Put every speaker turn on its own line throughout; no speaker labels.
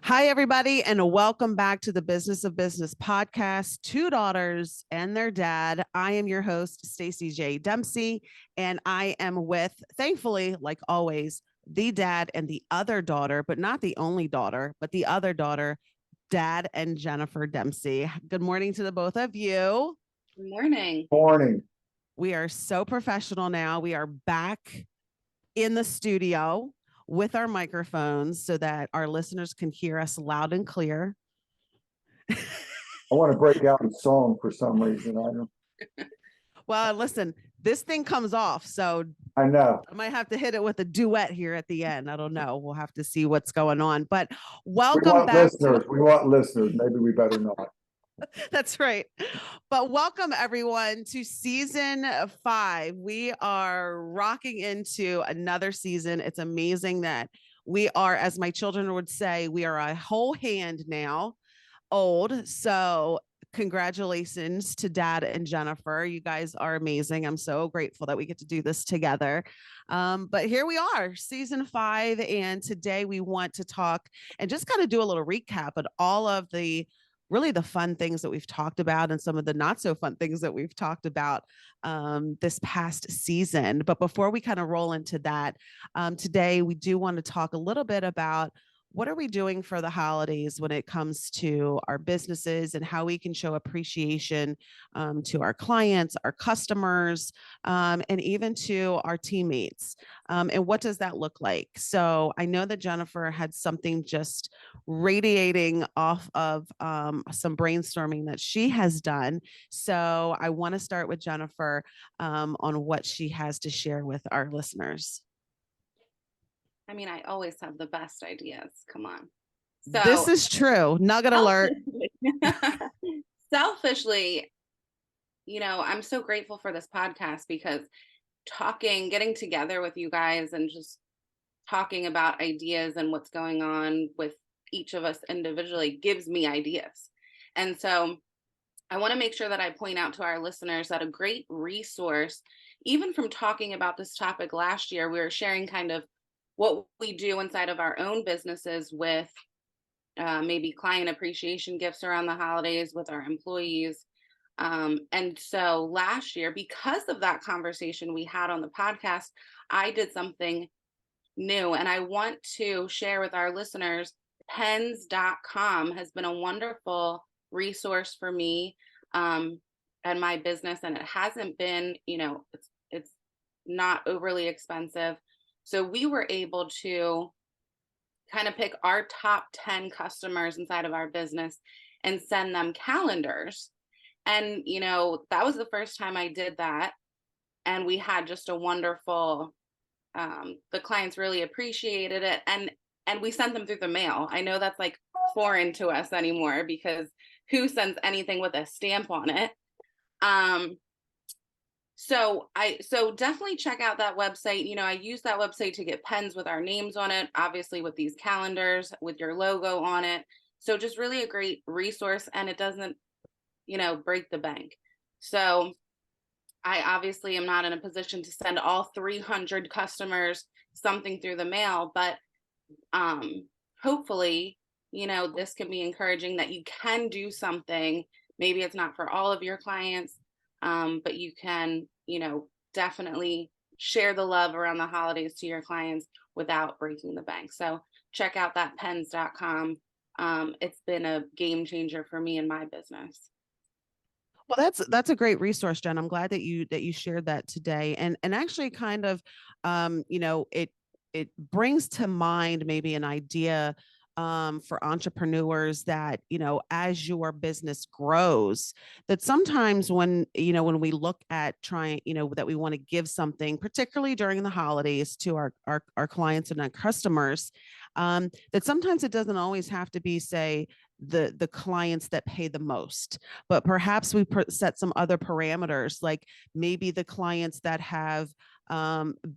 Hi, everybody, and welcome back to the Business of Business podcast, Two Daughters and Their Dad. I am your host, Staci Joy Dempsey, and I am with, thankfully, like always, the dad and the other daughter, but not the only daughter, but the other daughter, Dad and Jennifer Dempsey. Good morning to the both of you.
Good morning.
Morning.
We are so professional now. We are back in the studio with our microphones so that our listeners can hear us loud and clear.
I want to break out in song for some reason. I don't.
Well, listen, this thing comes off, so
I know.
I might have to hit it with a duet here at the end. I don't know. We'll have to see what's going on. But welcome back.
We want listeners. Maybe we better not.
That's right. But welcome everyone to season 5. We are rocking into another season. It's amazing that we are, as my children would say, we are a whole hand now old. So congratulations to Dad and Jennifer. You guys are amazing. I'm so grateful that we get to do this together. But here we are, season 5. And today we want to talk and just kind of do a little recap of all of the really the fun things that we've talked about and some of the not so fun things that we've talked about this past season. But before we kind of roll into that, today we do want to talk a little bit about what are we doing for the holidays when it comes to our businesses and how we can show appreciation to our clients, our customers, and even to our teammates. And what does that look like? So I know that Jennifer had something just radiating off of some brainstorming that she has done. So I want to start with Jennifer on what she has to share with our listeners.
I mean, I always have the best ideas. Come on. So
this is true. Nugget alert.
Selfishly, I'm so grateful for this podcast because getting together with you guys and just talking about ideas and what's going on with each of us individually gives me ideas. And so I want to make sure that I point out to our listeners that a great resource, even from talking about this topic last year, we were sharing kind of what we do inside of our own businesses with maybe client appreciation gifts around the holidays with our employees. And so last year, because of that conversation we had on the podcast, I did something new. And I want to share with our listeners, Penscom has been a wonderful resource for me and my business. And it hasn't been, it's not overly expensive. So we were able to kind of pick our top 10 customers inside of our business and send them calendars. And, that was the first time I did that. And we had just a wonderful, the clients really appreciated it. And we sent them through the mail. I know that's like foreign to us anymore because who sends anything with a stamp on it? So definitely check out that website. I use that website to get pens with our names on it, obviously with these calendars with your logo on it. So just really a great resource, and it doesn't, break the bank. So I obviously am not in a position to send all 300 customers something through the mail, but hopefully, this can be encouraging that you can do something. Maybe it's not for all of your clients, but you can, definitely share the love around the holidays to your clients without breaking the bank. So check out that pens.com. It's been a game changer for me in my business.
Well, that's a great resource, Jen. I'm glad that you shared that today. And actually kind of, it brings to mind maybe an idea for entrepreneurs that, as your business grows, that sometimes when we look at trying, that we want to give something, particularly during the holidays to our clients and our customers, that sometimes it doesn't always have to be, say, the clients that pay the most, but perhaps we set some other parameters, like maybe the clients that have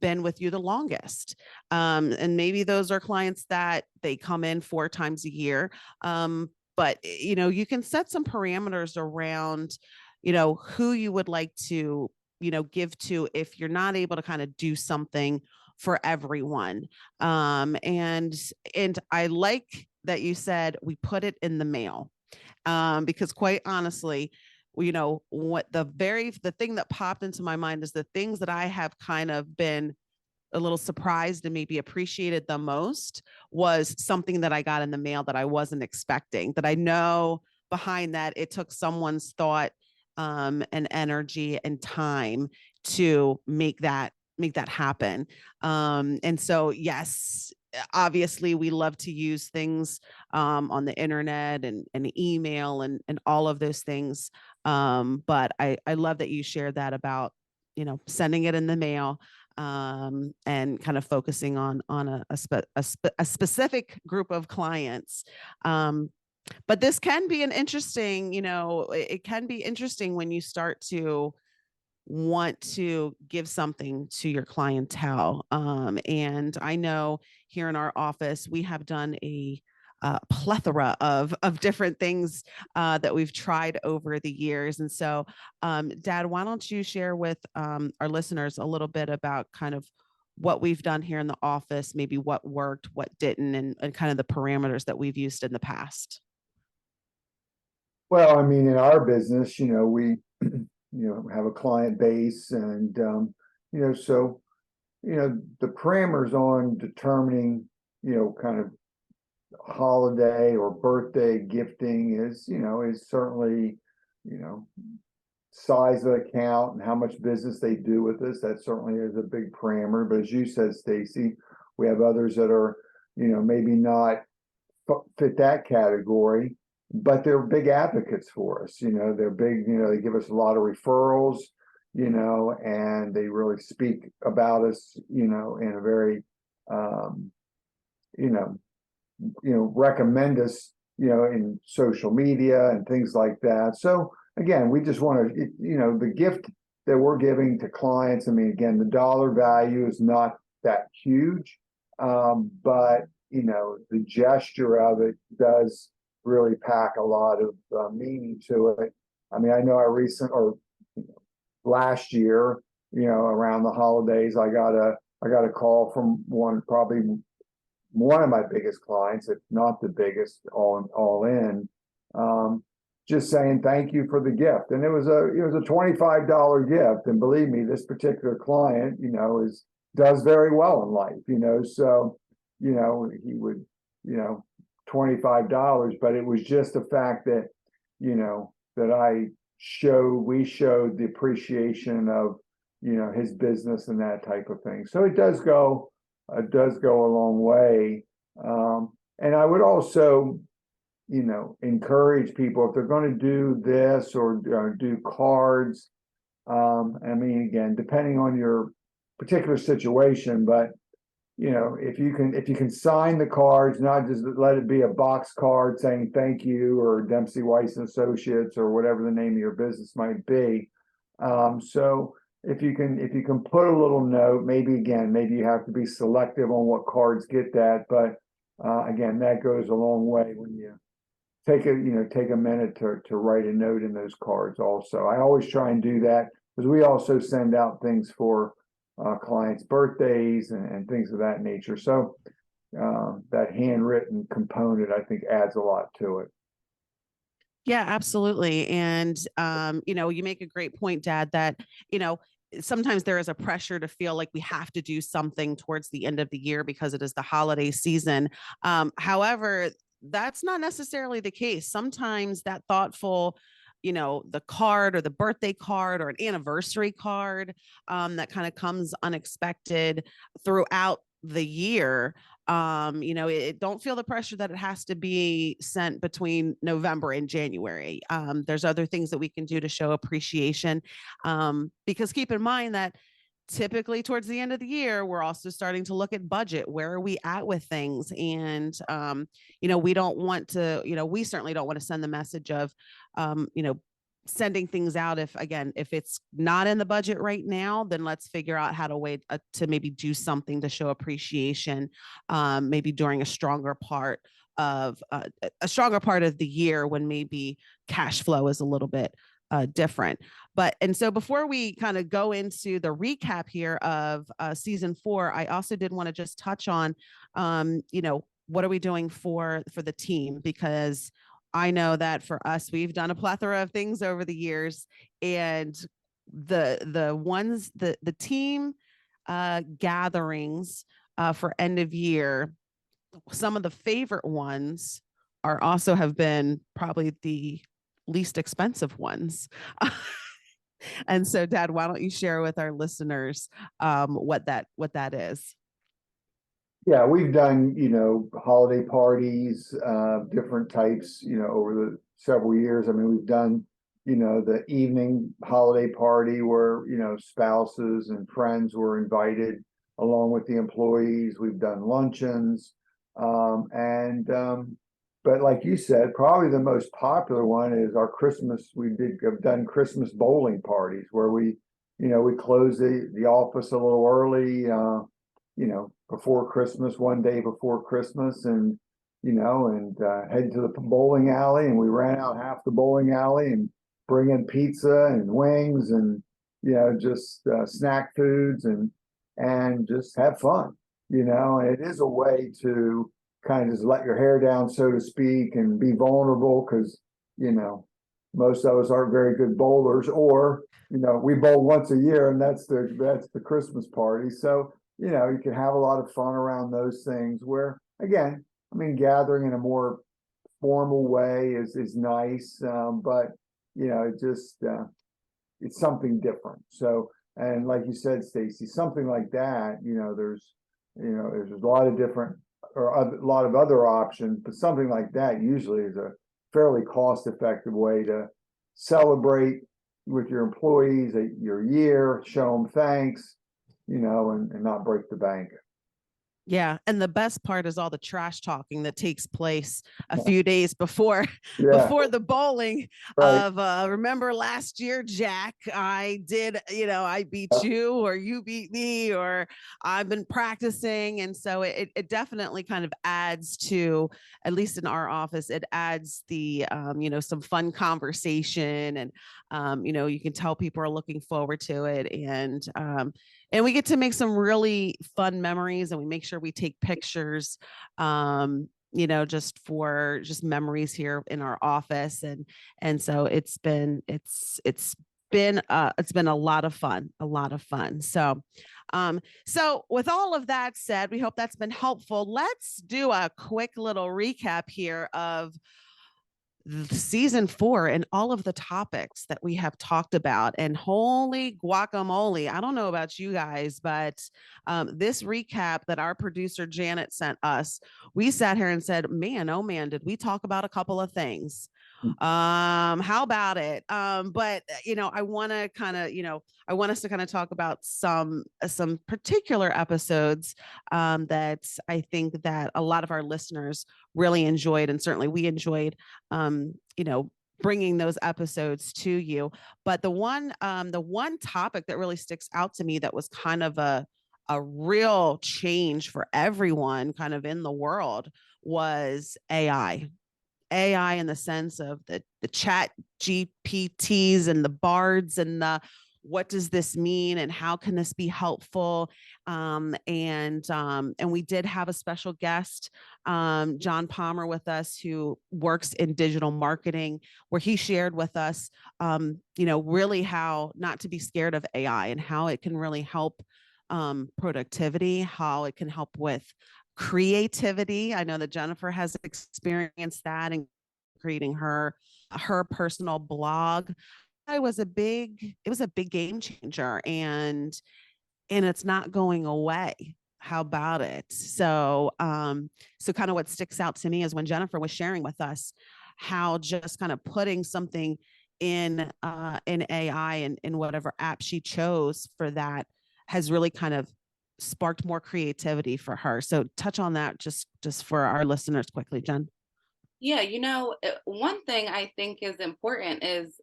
been with you the longest. And maybe those are clients that they come in 4 times a year. But, you can set some parameters around, who you would like to, give to if you're not able to kind of do something for everyone. And I like that you said we put it in the mail, because quite honestly, what the thing that popped into my mind is the things that I have kind of been a little surprised and maybe appreciated the most was something that I got in the mail that I wasn't expecting, that I know behind that it took someone's thought, and energy and time to make that happen. And so, yes, obviously we love to use things, on the internet and email and all of those things. But I love that you shared that about, sending it in the mail, and kind of focusing on a specific group of clients. But this can be an interesting, it can be interesting when you start to want to give something to your clientele. And I know here in our office, we have done a plethora of different things that we've tried over the years. And so, Dad, why don't you share with our listeners a little bit about kind of what we've done here in the office, maybe what worked, what didn't, and kind of the parameters that we've used in the past.
Well, I mean, in our business, we, have a client base and, so, the parameters on determining, kind of holiday or birthday gifting is certainly, size of account and how much business they do with us. That certainly is a big parameter. But as you said, Staci, we have others that are, maybe not fit that category, but they're big advocates for us. They're big, they give us a lot of referrals, and they really speak about us, in a very, recommend us, in social media and things like that. So again, we just want to, the gift that we're giving to clients, I mean, again, the dollar value is not that huge, but, the gesture of it does really pack a lot of meaning to it. I mean, I know last year, around the holidays, I got a call from probably one of my biggest clients, if not the biggest, all in, just saying thank you for the gift. And it was a $25 gift, and believe me, this particular client, does very well in life, so he would, $25, but it was just the fact that, that we showed the appreciation of, his business and that type of thing. So it does go a long way. And I would also, encourage people, if they're going to do this or do cards, I mean, again, depending on your particular situation, but if you can sign the cards, not just let it be a box card saying thank you or Dempsey Weiss and Associates or whatever the name of your business might be. So if you can put a little note, maybe you have to be selective on what cards get that, but again, that goes a long way when you take a minute to write a note in those cards. Also, I always try and do that because we also send out things for clients' birthdays and things of that nature. So that handwritten component, I think, adds a lot to it.
Yeah, absolutely. And, you make a great point, Dad, that, sometimes there is a pressure to feel like we have to do something towards the end of the year because it is the holiday season. However, that's not necessarily the case. Sometimes that thoughtful, the card or the birthday card or an anniversary card, that kind of comes unexpected throughout the year. Don't feel the pressure that it has to be sent between November and January. There's other things that we can do to show appreciation. Because keep in mind that typically towards the end of the year, we're also starting to look at budget. Where are we at with things? And, we don't want to, we certainly don't want to send the message of, sending things out. If it's not in the budget right now, then let's figure out how to wait to maybe do something to show appreciation, maybe during a stronger part of the year when maybe cash flow is a little bit different. And so before we kind of go into the recap here of season 4, I also did want to just touch on, what are we doing for the team? Because I know that for us, we've done a plethora of things over the years, and the team gatherings for end of year, some of the favorite ones are also have been probably the least expensive ones. And so, Dad, why don't you share with our listeners what that is?
Yeah, we've done, holiday parties, different types, over the several years. I mean, we've done, the evening holiday party where, spouses and friends were invited along with the employees. We've done luncheons. But like you said, probably the most popular one is our Christmas. Have done Christmas bowling parties where we close the office a little early, before Christmas, one day before Christmas, and head to the bowling alley, and we ran out half the bowling alley and bring in pizza and wings and just snack foods and just have fun. And it is a way to kind of just let your hair down, so to speak, and be vulnerable because most of us aren't very good bowlers, or we bowl once a year, and that's the Christmas party. So you can have a lot of fun around those things where, again, I mean, gathering in a more formal way is nice. But, it's something different. So, and like you said, Staci, something like that, there's a lot of different or a lot of other options, but something like that usually is a fairly cost-effective way to celebrate with your employees your year, show them thanks, and not break the bank.
Yeah. And the best part is all the trash talking that takes place a few days before the bowling
Right.
of remember last year, Jack, I did, I beat you, or you beat me, or I've been practicing. And so it definitely kind of adds to, at least in our office, it adds the some fun conversation, and you can tell people are looking forward to it, and we get to make some really fun memories, and we make sure we take pictures, just memories here in our office. And so it's been a lot of fun. So with all of that said, we hope that's been helpful. Let's do a quick little recap here of season 4 and all of the topics that we have talked about. And holy guacamole, I don't know about you guys, but this recap that our producer Janet sent us, we sat here and said, man, oh man, did we talk about a couple of things? How about it? But I want to kind of, I want us to kind of talk about some particular episodes that I think that a lot of our listeners really enjoyed, and certainly we enjoyed, bringing those episodes to you. But the one topic that really sticks out to me that was kind of a real change for everyone kind of in the world was AI in the sense of the chat GPTs and the bards and the what does this mean and how can this be helpful? And we did have a special guest, John Palmer, with us, who works in digital marketing, where he shared with us, really how not to be scared of AI and how it can really help productivity, how it can help with creativity. I know that Jennifer has experienced that in creating her personal blog. It was a big game changer, and it's not going away. How about it? So kind of what sticks out to me is when Jennifer was sharing with us how just kind of putting something in AI and in whatever app she chose for that has really kind of sparked more creativity for her. So touch on that just for our listeners quickly, Jen.
Yeah, one thing I think is important is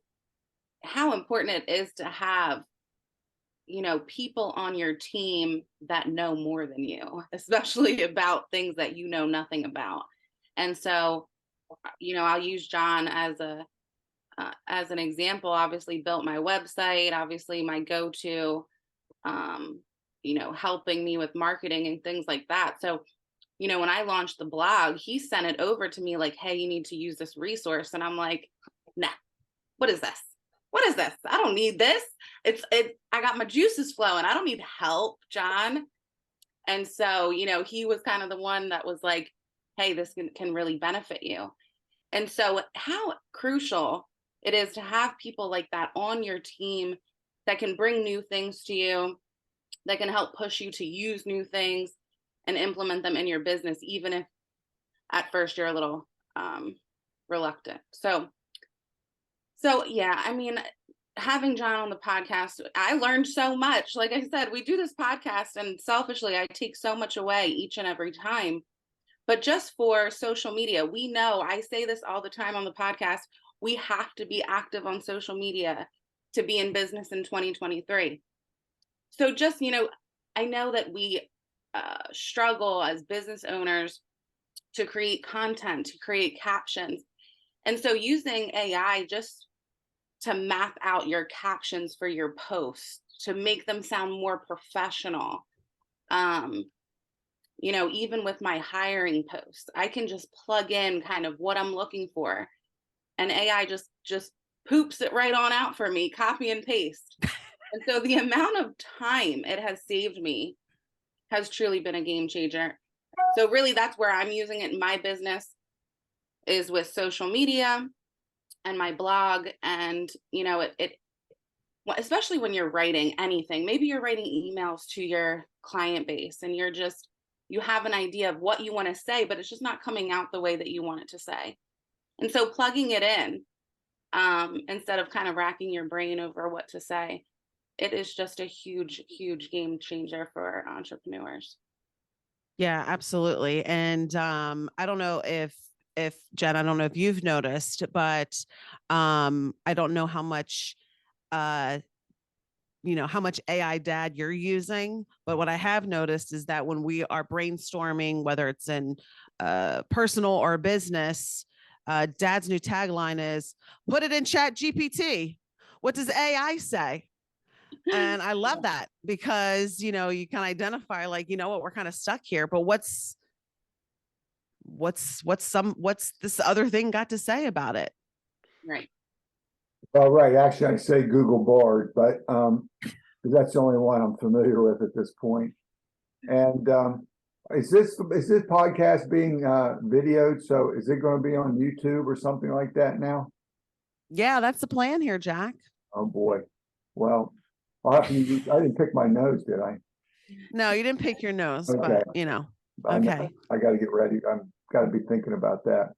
how important it is to have, people on your team that know more than you, especially about things that you know nothing about. And so, I'll use John as an example. Obviously built my website, obviously my go-to, helping me with marketing and things like that. So when I launched the blog, he sent it over to me like, hey, you need to use this resource. And I'm like, nah, what is this? What is this? I don't need this. I got my juices flowing. I don't need help, John. And so, he was kind of the one that was like, hey, this can really benefit you. And so how crucial it is to have people like that on your team that can bring new things to you, that can help push you to use new things and implement them in your business, even if at first you're a little reluctant. So yeah, I mean, having John on the podcast, I learned so much. Like I said, we do this podcast and selfishly, I take so much away each and every time. But just for social media, we know, I say this all the time on the podcast, we have to be active on social media to be in business in 2023. So just, I know that we struggle as business owners to create content, to create captions. And so using AI just to map out your captions for your posts, to make them sound more professional. Even with my hiring posts, I can just plug in kind of what I'm looking for. And AI just poops it right on out for me, copy and paste. And so the amount of time it has saved me has truly been a game changer. So really that's where I'm using it in my business, is with social media and my blog. And, especially when you're writing anything, maybe you're writing emails to your client base and you have an idea of what you want to say, but it's just not coming out the way that you want it to say. And so plugging it in, instead of kind of racking your brain over what to say, it is just a huge, huge game changer for entrepreneurs.
Yeah, absolutely. And I don't know if Jen, I don't know if you've noticed, but I don't know how much how much AI dad you're using, but what I have noticed is that when we are brainstorming, whether it's in personal or business, dad's new tagline is put it in Chat GPT. What does AI say? And I love that because, you can identify like, what, we're kind of stuck here, but what's this other thing got to say about it?
Right.
Well, right. Actually, I say Google Bard, but because that's the only one I'm familiar with at this point. And is this podcast being videoed? So is it going to be on YouTube or something like that now?
Yeah, that's the plan here, Jack.
Oh boy. Well, I didn't pick my nose, did I?
No, you didn't pick your nose,
Okay.
but okay.
I got to get ready. I'm got to be thinking about that.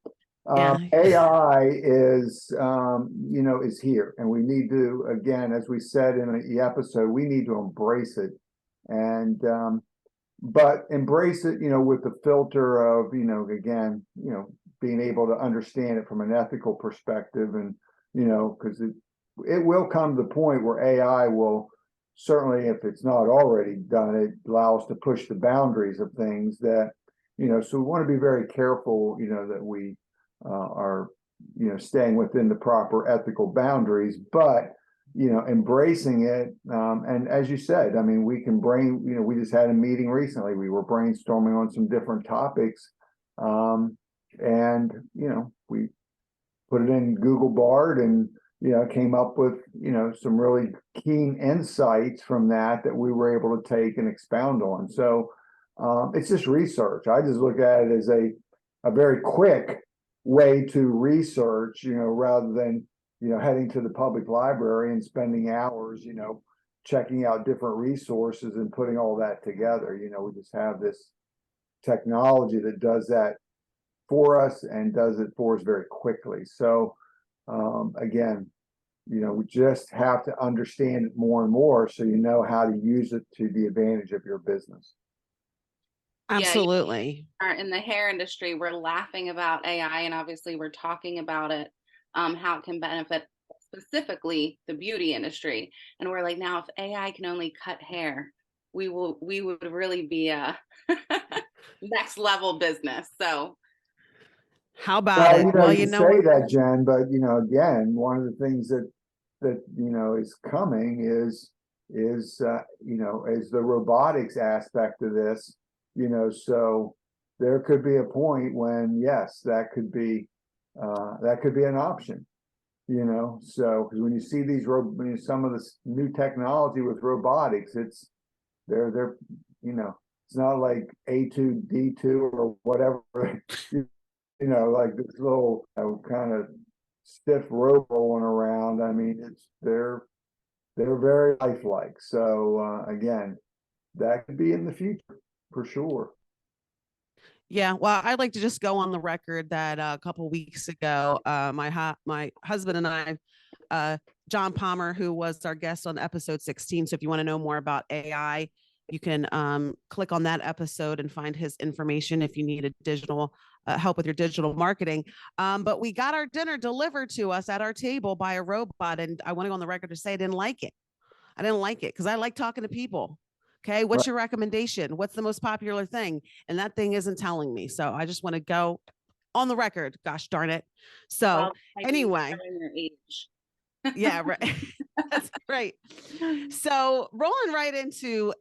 Yeah.
AI is, is here, and we need to, again, as we said in the episode, we need to embrace it, and but embrace it, with the filter of, again, being able to understand it from an ethical perspective, and because it will come to the point where AI will certainly, if it's not already done, it allow us to push the boundaries of things that, so we want to be very careful, that we are, staying within the proper ethical boundaries, but, embracing it. And as you said, I mean, we can we just had a meeting recently. We were brainstorming on some different topics. And, we put it in Google Bard and, came up with, some really keen insights from that we were able to take and expound on. So it's just research. I just look at it as a very quick way to research, rather than, heading to the public library and spending hours, checking out different resources and putting all that together. We just have this technology that does that for us and does it for us very quickly. So again, we just have to understand it more and more so you know how to use it to the advantage of your business.
Absolutely.
Yeah, in the hair industry, we're laughing about AI, and obviously we're talking about it, how it can benefit specifically the beauty industry. And we're like, now if AI can only cut hair, we would really be a next level business. So
how about it?
Well, you say that, Jen, but again, one of the things that is coming is is the robotics aspect of this. So there could be a point when, yes, that could be an option, you know. So, because when you see some of this new technology with robotics, they're you know, it's not like A2D2 or whatever, you know, like this little kind of stiff rope rolling around. I mean, they're very lifelike. So again, that could be in the future for sure.
Yeah, well, I'd like to just go on the record that a couple weeks ago, my husband and I, John Palmer, who was our guest on episode 16. So if you want to know more about AI, you can click on that episode and find his information if you need a digital help with your digital marketing. But we got our dinner delivered to us at our table by a robot, and I want to go on the record to say I didn't like it. I didn't like it because I like talking to people. Okay, what's your recommendation? What's the most popular thing? And that thing isn't telling me. So I just want to go on the record. Gosh darn it. So anyway,
your age.
Yeah, right. That's great. So rolling right into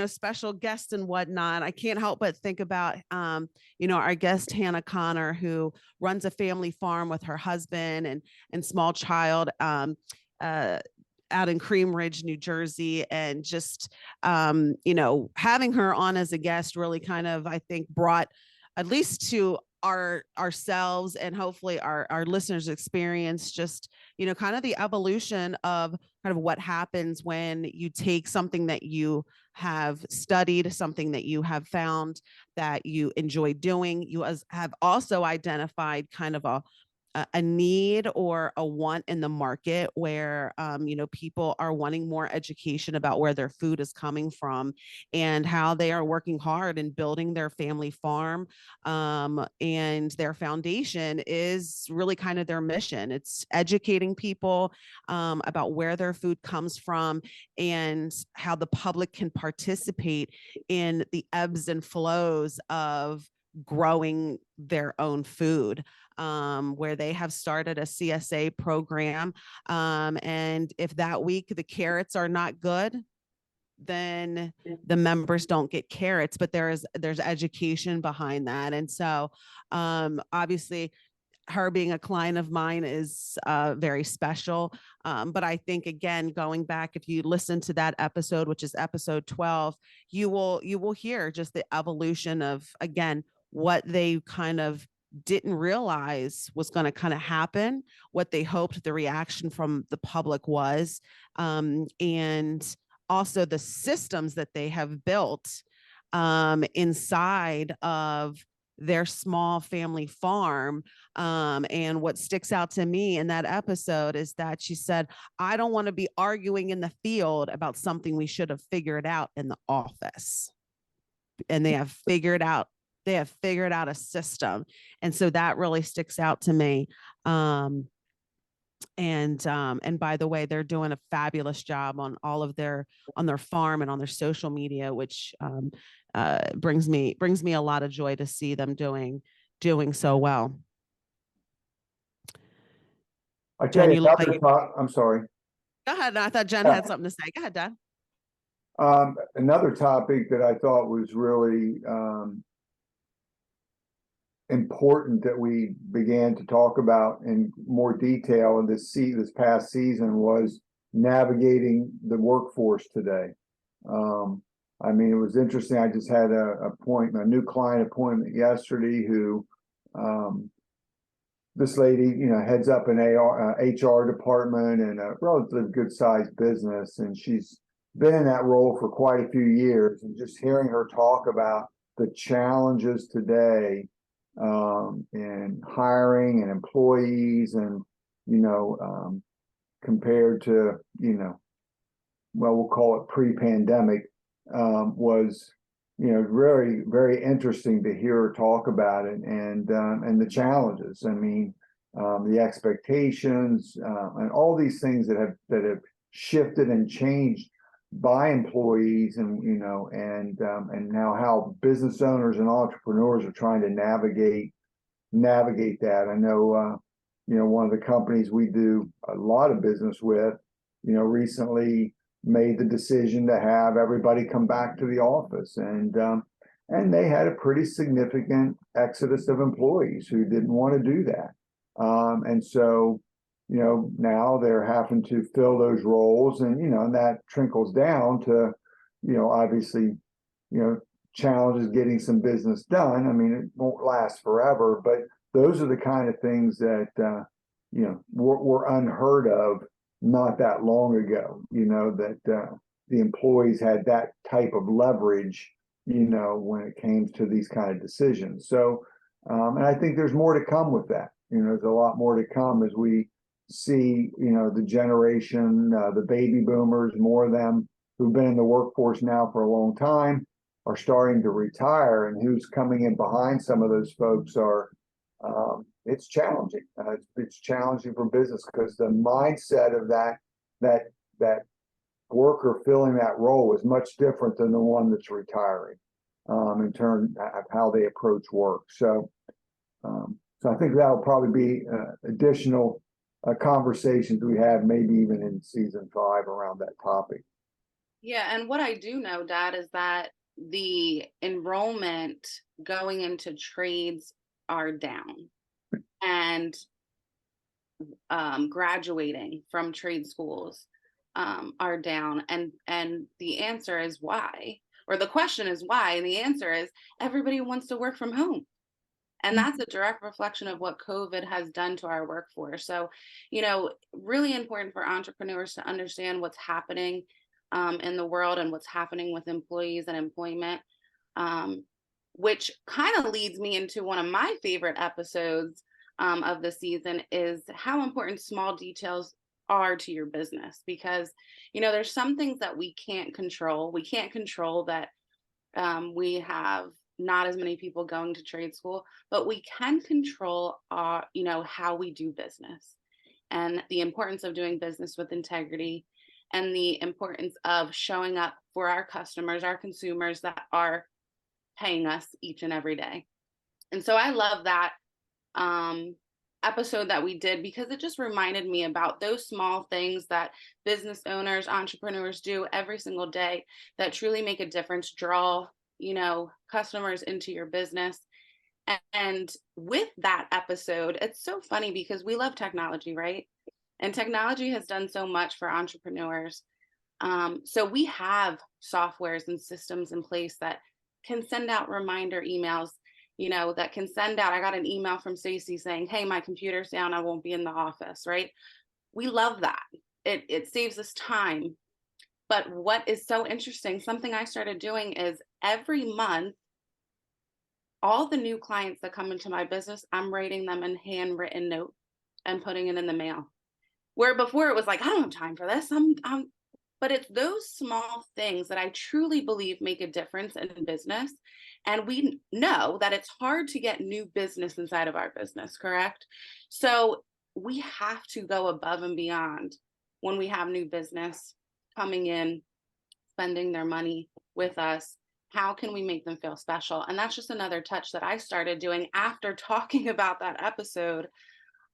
special guests and whatnot, I can't help but think about our guest Hannah Connor, who runs a family farm with her husband and small child out in Cream Ridge, New Jersey. And just having her on as a guest really kind of, I think, brought at least to ourselves and hopefully our listeners experience just kind of the evolution of kind of what happens when you take something that you have studied, something that you have found that you enjoy doing. You have also identified kind of a need or a want in the market where people are wanting more education about where their food is coming from and how they are working hard in building their family farm, and their foundation is really kind of their mission. It's educating people about where their food comes from and how the public can participate in the ebbs and flows of growing their own food, where they have started a CSA program. And if that week the carrots are not good, then the members don't get carrots, but there's education behind that. And so obviously her being a client of mine is very special. But I think, again, going back, if you listen to that episode, which is episode 12, you will hear just the evolution of, again, what they kind of didn't realize was going to kind of happen, what they hoped the reaction from the public was, and also the systems that they have built inside of their small family farm. And what sticks out to me in that episode is that she said, I don't want to be arguing in the field about something we should have figured out in the office. And they have figured out a system. And so that really sticks out to me. And by the way, they're doing a fabulous job on all of their farm and on their social media, which brings me a lot of joy to see them doing so well.
I tell
Jen,
you, I'm sorry.
Go ahead. I thought Jen had something to say. Go ahead, Dad.
Another topic that I thought was really important that we began to talk about in more detail in this past season was navigating the workforce today. I mean, it was interesting. I just had a new client appointment yesterday who, this lady, heads up an HR department in a relatively good sized business. And she's been in that role for quite a few years, and just hearing her talk about the challenges today in hiring and employees, and compared to we'll call it pre-pandemic, was very, very interesting to hear her talk about it, and the challenges. I mean, the expectations and all these things that have shifted and changed by employees, and and now how business owners and entrepreneurs are trying to navigate that. I know one of the companies we do a lot of business with recently made the decision to have everybody come back to the office, and and they had a pretty significant exodus of employees who didn't want to do that. And so, now they're having to fill those roles, and, and that trickles down to, obviously, challenges getting some business done. I mean, it won't last forever, but those are the kind of things that, were unheard of not that long ago, that the employees had that type of leverage, when it came to these kind of decisions. So, and I think there's more to come with that. There's a lot more to come as we see, the generation, the baby boomers, more of them who've been in the workforce now for a long time are starting to retire, and who's coming in behind some of those folks are, it's challenging. It's challenging for business because the mindset of that worker filling that role is much different than the one that's retiring, in terms of how they approach work. So I think that'll probably be additional conversations we have, maybe even in season 5 around that topic.
Yeah, and what I do know, Dad, is that the enrollment going into trades are down, and graduating from trade schools are down, and the answer is why, or the question is why, and the answer is everybody wants to work from home. And that's a direct reflection of what COVID has done to our workforce. So, really important for entrepreneurs to understand what's happening in the world and what's happening with employees and employment, which kind of leads me into one of my favorite episodes of the season, is how important small details are to your business. Because, there's some things that we can't control. We can't control that we have not as many people going to trade school, but we can control, how we do business, and the importance of doing business with integrity, and the importance of showing up for our customers, our consumers that are paying us each and every day. And so I love that episode that we did, because it just reminded me about those small things that business owners, entrepreneurs do every single day that truly make a difference, draw customers into your business. And with that episode, it's so funny because we love technology, right? And technology has done so much for entrepreneurs. So we have softwares and systems in place that can send out reminder emails, that can send out, I got an email from Staci saying, hey, my computer's down, I won't be in the office, right? We love that. It saves us time. But what is so interesting, something I started doing is every month, all the new clients that come into my business, I'm writing them a handwritten note and putting it in the mail. Where before it was like, I don't have time for this. But it's those small things that I truly believe make a difference in business. And we know that it's hard to get new business inside of our business, correct? So we have to go above and beyond when we have new business coming in, spending their money with us. How can we make them feel special? And that's just another touch that I started doing after talking about that episode.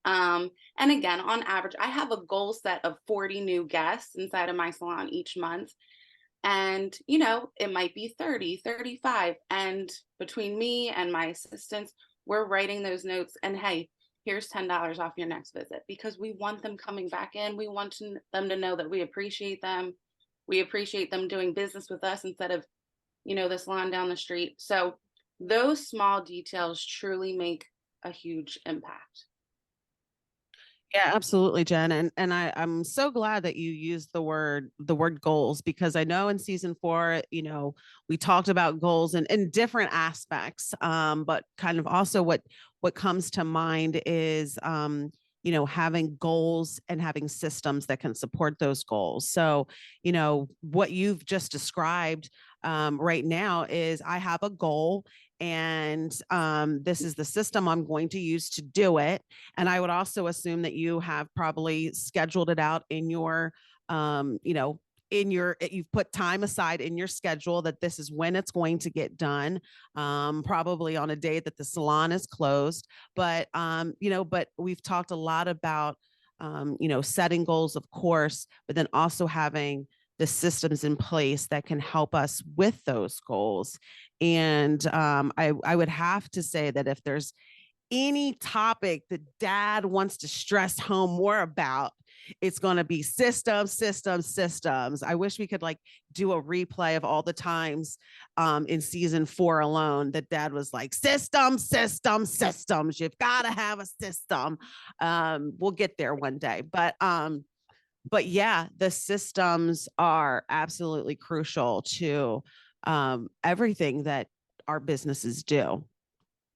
And again, on average, I have a goal set of 40 new guests inside of my salon each month. And, it might be 30, 35. And between me and my assistants, we're writing those notes. And hey, here's $10 off your next visit, because we want them coming back in. We want them to know that we appreciate them. We appreciate them doing business with us instead of, the salon down the street. So those small details truly make a huge impact.
Yeah, absolutely, Jen. And I'm so glad that you used the word goals, because I know in season 4, we talked about goals in different aspects. But kind of also what comes to mind is having goals and having systems that can support those goals. So, what you've just described right now is I have a goal, and this is the system I'm going to use to do it. And I would also assume that you have probably scheduled it out in your, you've put time aside in your schedule that this is when it's going to get done, probably on a day that the salon is closed. But, but we've talked a lot about, setting goals, of course, but then also having the systems in place that can help us with those goals. And I would have to say that if there's any topic that dad wants to stress home more about, it's going to be systems. I wish we could like do a replay of all the times in season 4 alone that dad was like, systems. You've got to have a system. We'll get there one day. But yeah, the systems are absolutely crucial to everything that our businesses do.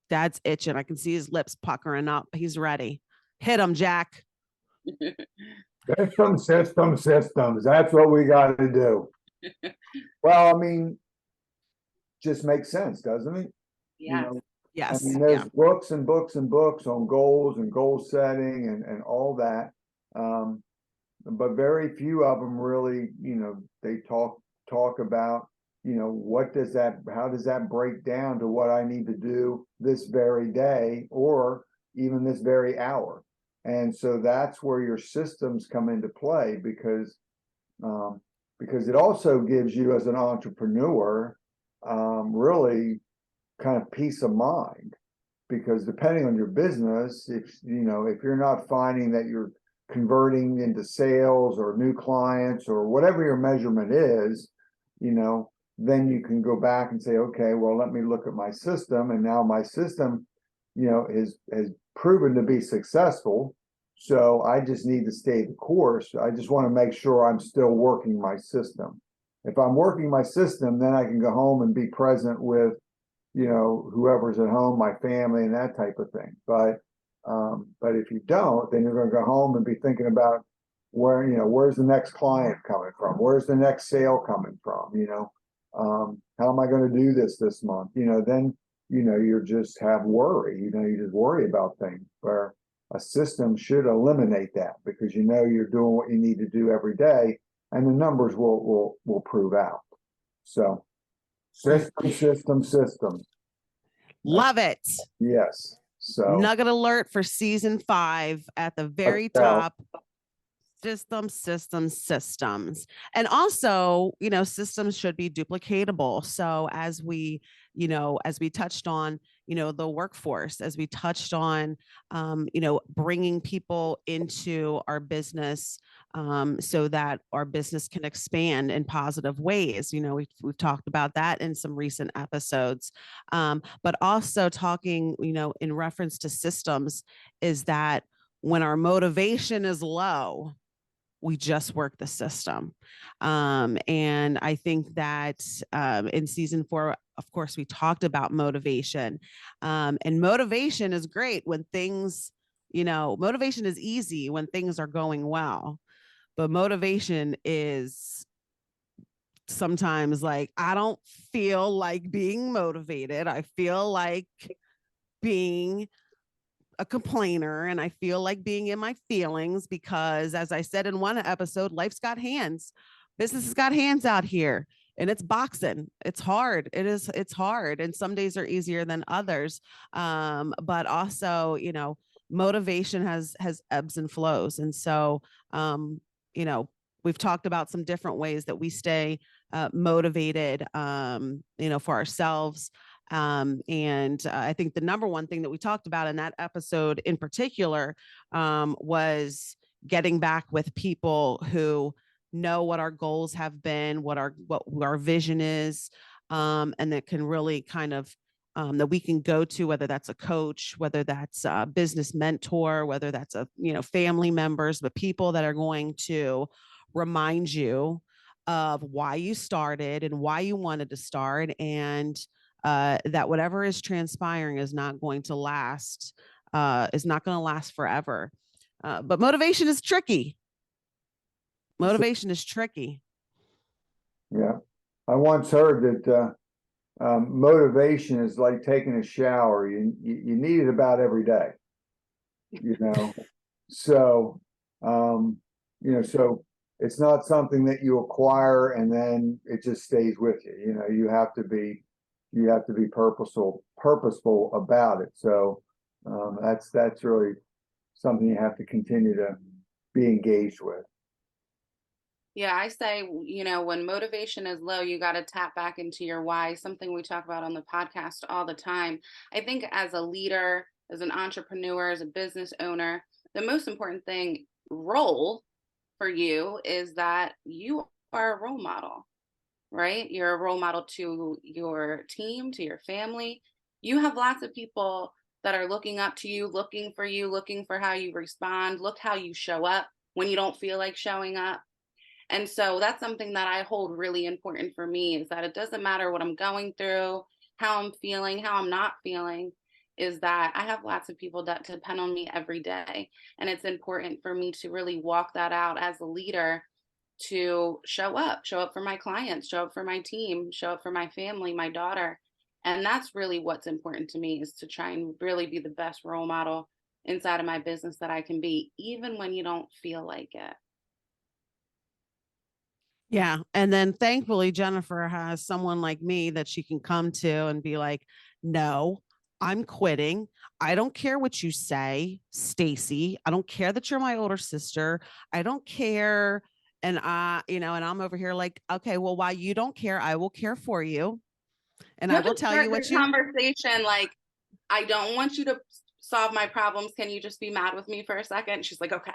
Dad's itching. I can see his lips puckering up. He's ready. Hit him, Jack.
Systems. That's what we got to do. Well, I mean, just makes sense, doesn't it?
Yeah.
You know,
Yes.
I mean, there's books and books and books on goals and goal setting and all that. But very few of them really, they talk about, how does that break down to what I need to do this very day or even this very hour? And so that's where your systems come into play because it also gives you as an entrepreneur really kind of peace of mind, because depending on your business, if you're not finding that you're converting into sales or new clients or whatever your measurement is, then you can go back and say, okay, well, let me look at my system. And now my system, has proven to be successful. So I just need to stay the course. I just want to make sure I'm still working my system. If I'm working my system, then I can go home and be present with, whoever's at home, my family and that type of thing. But if you don't, then you're going to go home and be thinking about where's the next client coming from? Where's the next sale coming from? How am I going to do this month? Then, you just have worry, you just worry about things, where a system should eliminate that, because you're doing what you need to do every day and the numbers will prove out. So systems.
Love it.
Yes. So
Nugget alert for season 5 at the very top. Systems. And also, systems should be duplicatable. So as we touched on, the workforce, as we touched on, bringing people into our business so that our business can expand in positive ways. We've talked about that in some recent episodes. But also talking, in reference to systems, is that when our motivation is low, we just work the system. And I think that in season 4, of course, we talked about motivation. And motivation is great when things, motivation is easy when things are going well. But motivation is sometimes like, I don't feel like being motivated. I feel like being a complainer, and I feel like being in my feelings because, as I said in one episode, life's got hands. Business has got hands out here, and it's boxing. It's hard. It's hard. And some days are easier than others. But also, motivation has ebbs and flows. And so, we've talked about some different ways that we stay motivated, for ourselves. And I think the number one thing that we talked about in that episode in particular was getting back with people who know what our goals have been, what our vision is, and that can really kind of that we can go to, whether that's a coach, whether that's a business mentor, whether that's a family members, but people that are going to remind you of why you started and why you wanted to start, and that whatever is transpiring is not going to last forever. But motivation is tricky.
Yeah. I once heard that motivation is like taking a shower. You need it about every day, so, so it's not something that you acquire and then it just stays with you. You have to be purposeful about it. So that's really something you have to continue to be engaged with.
Yeah, I say, when motivation is low, you got to tap back into your why, something we talk about on the podcast all the time. I think as a leader, as an entrepreneur, as a business owner, the most important role for you is that you are a role model, right? You're a role model to your team, to your family. You have lots of people that are looking up to you, looking for how you respond, look how you show up when you don't feel like showing up. And so that's something that I hold really important for me, is that it doesn't matter what I'm going through, how I'm feeling, how I'm not feeling, is that I have lots of people that depend on me every day. And it's important for me to really walk that out as a leader, to show up for my clients, show up for my team, show up for my family, my daughter. And that's really what's important to me, is to try and really be the best role model inside of my business that I can be, even when you don't feel like it.
Yeah. And then thankfully, Jennifer has someone like me that she can come to and be like, no, I'm quitting. I don't care what you say, Staci. I don't care that you're my older sister. I don't care. And and I'm over here like, okay, well, why you don't care, I will care for you. And I
You'll
will
just
tell
start
you what
the
you,
conversation like, I don't want you to solve my problems. Can you just be mad with me for a second? She's like, okay.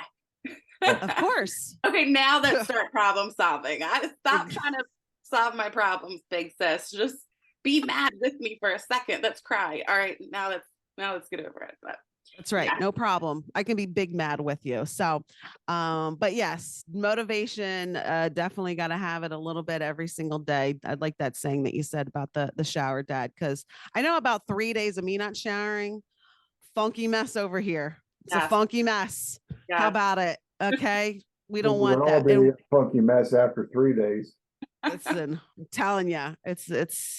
of course.
Okay, now let's start problem solving. I stop trying to solve my problems, big sis. Just be mad with me for a second. Let's cry. All right, now let's get over it. But
That's right.
yeah.
No problem. I can be big mad with you. So, but yes, motivation, definitely got to have it a little bit every single day. I'd like that saying that you said about the shower, Dad, because I know about 3 days of me not showering, funky mess over here. It's a
Yes,
funky mess. How
yes.
about it? Okay. We
It
don't
would
want
all
that.
be
And
a funky mess after 3 days.
listen, I'm telling you,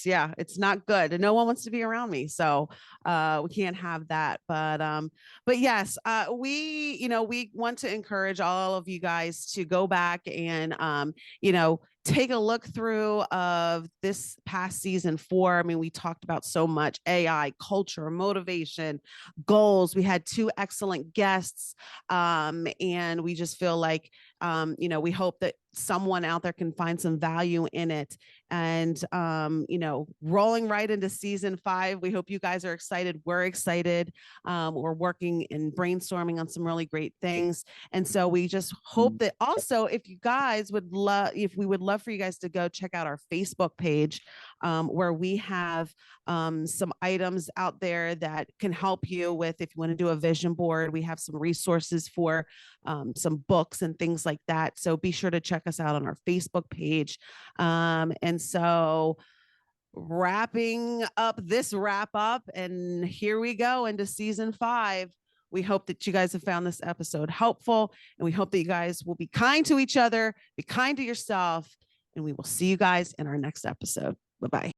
yeah, it's not good. And no one wants to be around me. So we can't have that. But yes, we want to encourage all of you guys to go back and take a look through of this past season 4. I mean, we talked about so much: AI, culture, motivation, goals. We had 2 excellent guests. And we just feel like we hope that someone out there can find some value in it. And rolling right into season 5, we hope you guys are excited. We're excited. We're working and brainstorming on some really great things. And so we just hope that also, if you guys we would love for you guys to go check out our Facebook page, where we have some items out there that can help you with, if you want to do a vision board. We have some resources for some books and things like that. So be sure to check us out on our Facebook page. And so wrapping up this wrap up, and here we go into season 5. We hope that you guys have found this episode helpful, and we hope that you guys will be kind to each other, be kind to yourself, and we will see you guys in our next episode. Bye-bye.